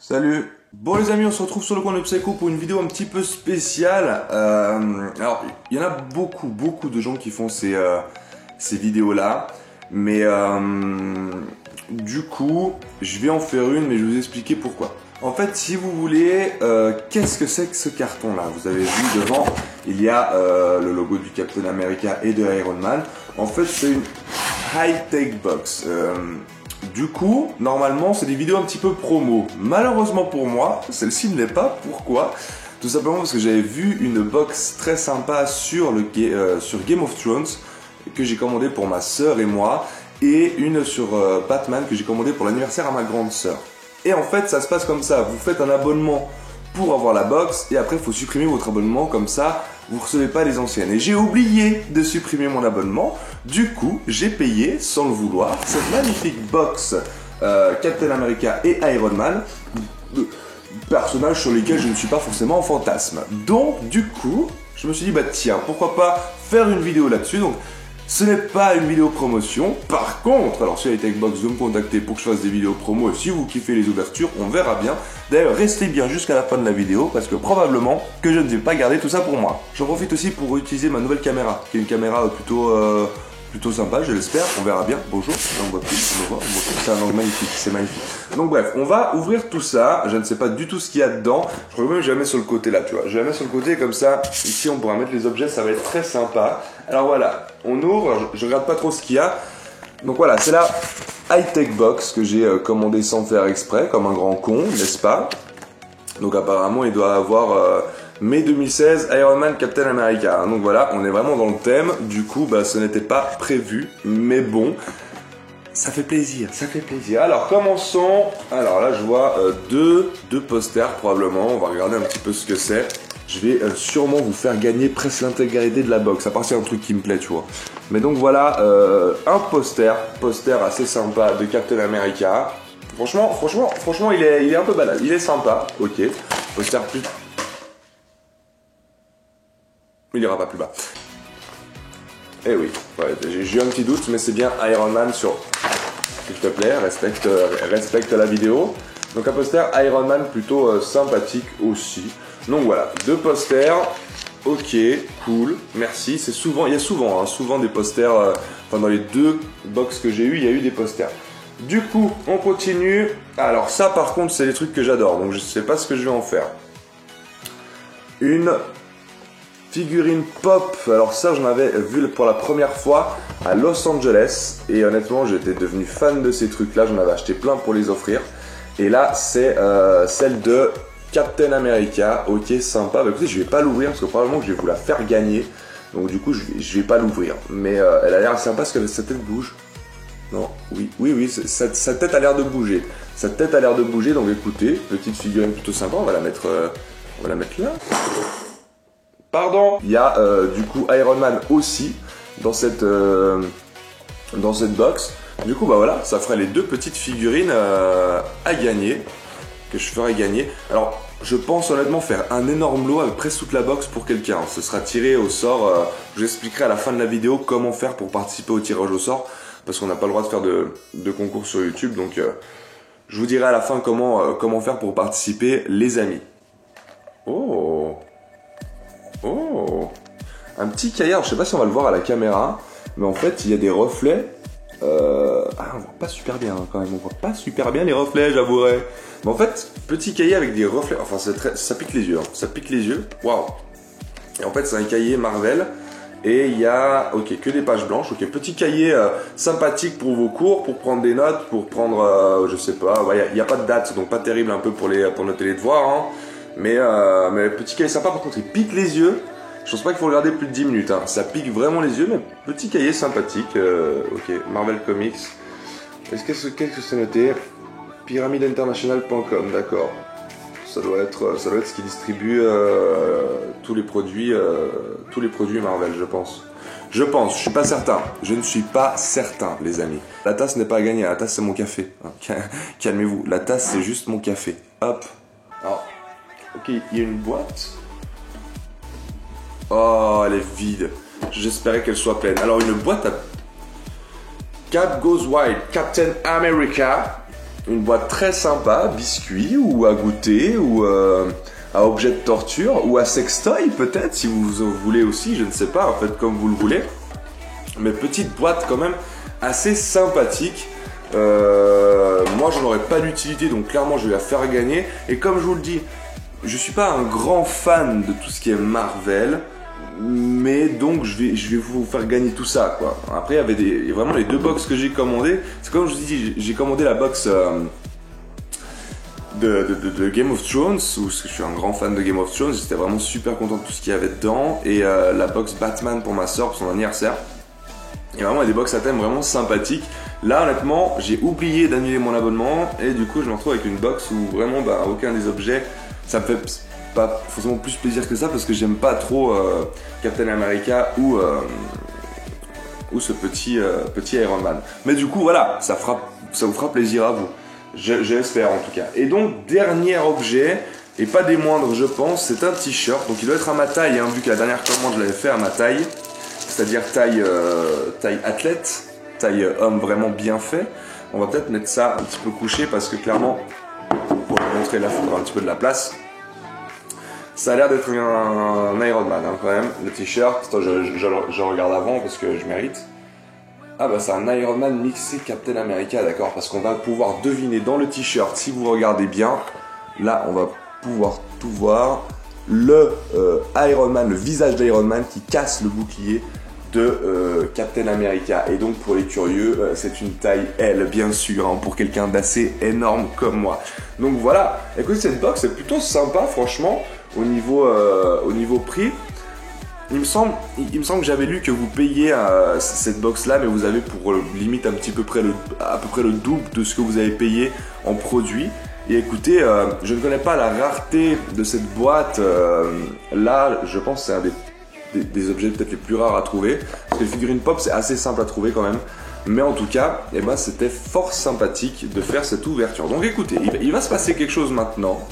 Salut. Bon les amis, on se retrouve sur le compte de Psycho pour une vidéo un petit peu spéciale. Alors, il y en a beaucoup de gens qui font ces vidéos-là. Mais du coup, je vais en faire une, mais je vais vous expliquer pourquoi. En fait, si vous voulez, qu'est-ce que c'est que ce carton-là? Vous avez vu devant, il y a le logo du Captain America et de Iron Man. En fait, c'est une high-tech box. Du coup, normalement, c'est des vidéos un petit peu promo. Malheureusement pour moi, celle-ci ne l'est pas. Pourquoi? Tout simplement parce que j'avais vu une box très sympa sur Game of Thrones que j'ai commandé pour ma sœur et moi, et une sur Batman que j'ai commandé pour l'anniversaire à ma grande sœur. Et en fait, ça se passe comme ça. Vous faites un abonnement pour avoir la box, et après, il faut supprimer votre abonnement, comme ça, vous ne recevez pas les anciennes. Et j'ai oublié de supprimer mon abonnement. Du coup, j'ai payé, sans le vouloir, cette magnifique box Captain America et Iron Man, personnages sur lesquels je ne suis pas forcément en fantasme. Donc, du coup, je me suis dit, bah tiens, pourquoi pas faire une vidéo là-dessus. Donc, ce n'est pas une vidéo promotion. Par contre, alors si la Techbox veut me contacter pour que je fasse des vidéos promo, et si vous kiffez les ouvertures, on verra bien. D'ailleurs, restez bien jusqu'à la fin de la vidéo, parce que probablement que je ne vais pas garder tout ça pour moi. J'en profite aussi pour utiliser ma nouvelle caméra, qui est une caméra plutôt sympa, je l'espère. On verra bien. Bonjour, on voit plus, on voit. C'est un angle magnifique, c'est magnifique. Donc bref, on va ouvrir tout ça. Je ne sais pas du tout ce qu'il y a dedans. Je crois même que je vais la mettre sur le côté là, tu vois. Je vais la mettre sur le côté comme ça. Ici, on pourra mettre les objets, ça va être très sympa. Alors voilà, on ouvre. Je regarde pas trop ce qu'il y a. Donc voilà, c'est la high-tech box que j'ai commandée sans faire exprès, comme un grand con, n'est-ce pas? Donc apparemment, il doit avoir mai 2016, Iron Man, Captain America. Donc voilà, on est vraiment dans le thème. Du coup, bah, ce n'était pas prévu, mais bon, ça fait plaisir, ça fait plaisir. Alors commençons. Alors là, je vois deux posters probablement. On va regarder un petit peu ce que c'est. Je vais sûrement vous faire gagner presque l'intégralité de la box, à part si c'est un truc qui me plaît, tu vois. Mais donc voilà, un poster assez sympa de Captain America. Franchement, il est un peu banal. Il est sympa, ok. Poster plus... Il ira pas plus bas. Eh oui, ouais, j'ai eu un petit doute, mais c'est bien Iron Man sur... S'il te plaît, respecte la vidéo. Donc un poster Iron Man plutôt sympathique aussi. Donc voilà, deux posters. Ok, cool, merci. C'est souvent, il y a souvent des posters. Enfin, dans les deux box que j'ai eu, il y a eu des posters. Du coup, on continue. Alors ça, par contre, c'est les trucs que j'adore. Donc je sais pas ce que je vais en faire. Une figurine pop. Alors ça, j'en avais vu pour la première fois à Los Angeles. Et honnêtement, j'étais devenu fan de ces trucs-là. J'en avais acheté plein pour les offrir. Et là, c'est celle de Captain America. Ok, sympa. Bah, écoutez, je vais pas l'ouvrir parce que probablement que je vais vous la faire gagner. Donc du coup, je vais pas l'ouvrir. Mais elle a l'air sympa parce que sa tête bouge. Non, oui, sa tête a l'air de bouger. Sa tête a l'air de bouger, donc écoutez, petite figurine plutôt sympa, on va la mettre là. Pardon. Il y a du coup Iron Man aussi dans cette box. Du coup, bah voilà, ça ferait les deux petites figurines à gagner, que je ferai gagner. Alors, je pense honnêtement faire un énorme lot avec presque toute la box pour quelqu'un. Ce sera tiré au sort. Je vous expliquerai à la fin de la vidéo comment faire pour participer au tirage au sort. Parce qu'on n'a pas le droit de faire de concours sur YouTube, donc je vous dirai à la fin comment faire pour participer, les amis. Oh, un petit cahier. Je sais pas si on va le voir à la caméra, mais en fait il y a des reflets. On voit pas super bien quand même. On voit pas super bien les reflets, j'avouerai. Mais en fait, petit cahier avec des reflets. Enfin, ça pique les yeux. Hein. Ça pique les yeux. Waouh. Et en fait, c'est un cahier Marvel. Et il y a, ok, que des pages blanches, ok, petit cahier sympathique pour vos cours, pour prendre des notes, pour prendre, je sais pas, il n'y a pas de date, donc pas terrible un peu pour noter les devoirs, hein. Mais petit cahier sympa, par contre il pique les yeux, je pense pas qu'il faut regarder plus de 10 minutes, hein. Ça pique vraiment les yeux, mais petit cahier sympathique, ok, Marvel Comics, qu'est-ce que c'est noté? Pyramideinternational.com, d'accord. Ça doit être ce qui distribue tous les produits Marvel, je pense. Je suis pas certain. Je ne suis pas certain, les amis. La tasse n'est pas à gagner, la tasse c'est mon café. Calmez-vous, la tasse c'est juste mon café. Hop. Alors, ok, il y a une boîte. Oh, elle est vide. J'espérais qu'elle soit pleine. Alors, une boîte à... Cap Goes Wild, Captain America. une boîte très sympa, biscuits ou à goûter ou à objet de torture ou à sextoy peut-être si vous en voulez aussi, je ne sais pas, en fait comme vous le voulez. Mais petite boîte quand même assez sympathique. Moi j'en aurais pas d'utilité donc clairement je vais la faire gagner. Et comme je vous le dis, je suis pas un grand fan de tout ce qui est Marvel. Mais donc je vais vous faire gagner tout ça quoi. Après il y a vraiment les deux box que j'ai commandées. C'est comme je vous dis, j'ai commandé la box de Game of Thrones, parce que je suis un grand fan de Game of Thrones, j'étais vraiment super content de tout ce qu'il y avait dedans. Et la box Batman pour ma soeur pour son anniversaire. Et vraiment il y a des box à thème vraiment sympathiques. Là honnêtement j'ai oublié d'annuler mon abonnement et du coup je me retrouve avec une box où vraiment aucun des objets, ça me fait pas forcément plus plaisir que ça parce que j'aime pas trop Captain America ou ce petit Iron Man. Mais du coup voilà, ça vous fera plaisir à vous. J'espère en tout cas. Et donc dernier objet, et pas des moindres je pense, c'est un t-shirt. Donc il doit être à ma taille, hein, vu que la dernière commande je l'avais fait à ma taille. C'est-à-dire taille athlète, taille homme vraiment bien fait. On va peut-être mettre ça un petit peu couché parce que clairement, pour vous montrer là, il faudra un petit peu de la place. Ça a l'air d'être un Iron Man hein, quand même, le t-shirt. Attends, je regarde avant parce que je mérite. Ah bah c'est un Iron Man mixé Captain America, d'accord, parce qu'on va pouvoir deviner dans le t-shirt, si vous regardez bien, là on va pouvoir tout voir, le Iron Man, le visage d'Iron Man qui casse le bouclier de Captain America. Et donc pour les curieux, c'est une taille L bien sûr, hein, pour quelqu'un d'assez énorme comme moi. Donc voilà, écoutez, cette box est plutôt sympa franchement, au niveau prix. Il me semble que j'avais lu que vous payez cette box là, mais vous avez pour limite à peu près le double de ce que vous avez payé en produit. Et écoutez, je ne connais pas la rareté de cette boîte. Là, je pense que c'est un des objets peut-être les plus rares à trouver. Parce que les figurines pop, c'est assez simple à trouver quand même. Mais en tout cas, eh ben, c'était fort sympathique de faire cette ouverture. Donc écoutez, il va se passer quelque chose maintenant.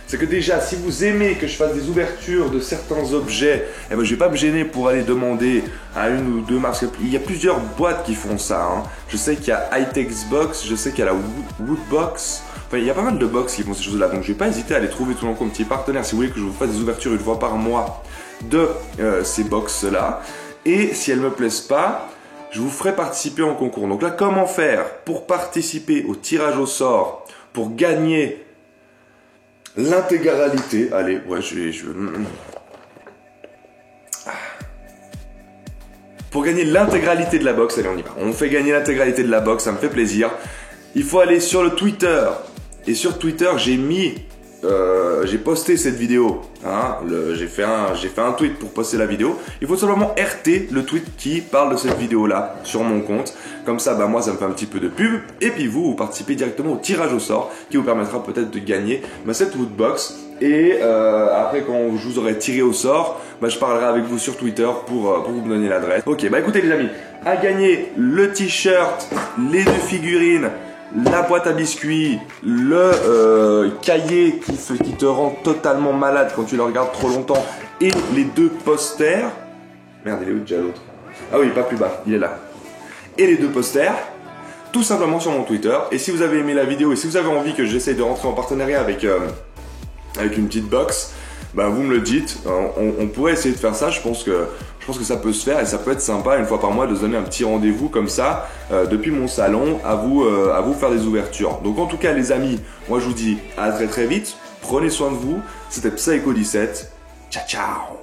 C'est que déjà, si vous aimez que je fasse des ouvertures de certains objets, eh ben, je vais pas me gêner pour aller demander à une ou deux marques. Il y a plusieurs boîtes qui font ça. Hein. Je sais qu'il y a High-Tex Box, je sais qu'il y a la Woodbox. Enfin, il y a pas mal de box qui font ces choses-là. Donc, je vais pas hésiter à aller trouver tout le monde comme petit partenaire si vous voulez que je vous fasse des ouvertures une fois par mois de ces box-là. Et si elles me plaisent pas, je vous ferai participer en concours. Donc là, comment faire pour participer au tirage au sort, pour gagner l'intégralité, allez, ouais, pour gagner l'intégralité de la box, allez, on y va. On fait gagner l'intégralité de la box, ça me fait plaisir. Il faut aller sur le Twitter. Et sur Twitter, j'ai posté cette vidéo. Hein, j'ai fait un tweet pour poster la vidéo. Il faut simplement RT le tweet qui parle de cette vidéo-là sur mon compte. Comme ça, moi, ça me fait un petit peu de pub. Et puis vous participez directement au tirage au sort qui vous permettra peut-être de gagner cette Woodbox. Et après, quand je vous aurai tiré au sort, je parlerai avec vous sur Twitter pour vous donner l'adresse. Ok, écoutez les amis, à gagner le t-shirt, les deux figurines, la boîte à biscuits, le cahier qui te rend totalement malade quand tu le regardes trop longtemps et les deux posters. Merde, il est où déjà l'autre? Ah oui, pas plus bas, il est là. Et les deux posters, tout simplement sur mon Twitter. Et si vous avez aimé la vidéo et si vous avez envie que j'essaye de rentrer en partenariat avec une petite box, vous me le dites. On pourrait essayer de faire ça, je pense que ça peut se faire et ça peut être sympa une fois par mois de se donner un petit rendez-vous comme ça depuis mon salon à vous faire des ouvertures. Donc en tout cas les amis, moi je vous dis à très très vite, prenez soin de vous, c'était Psycho17, ciao ciao.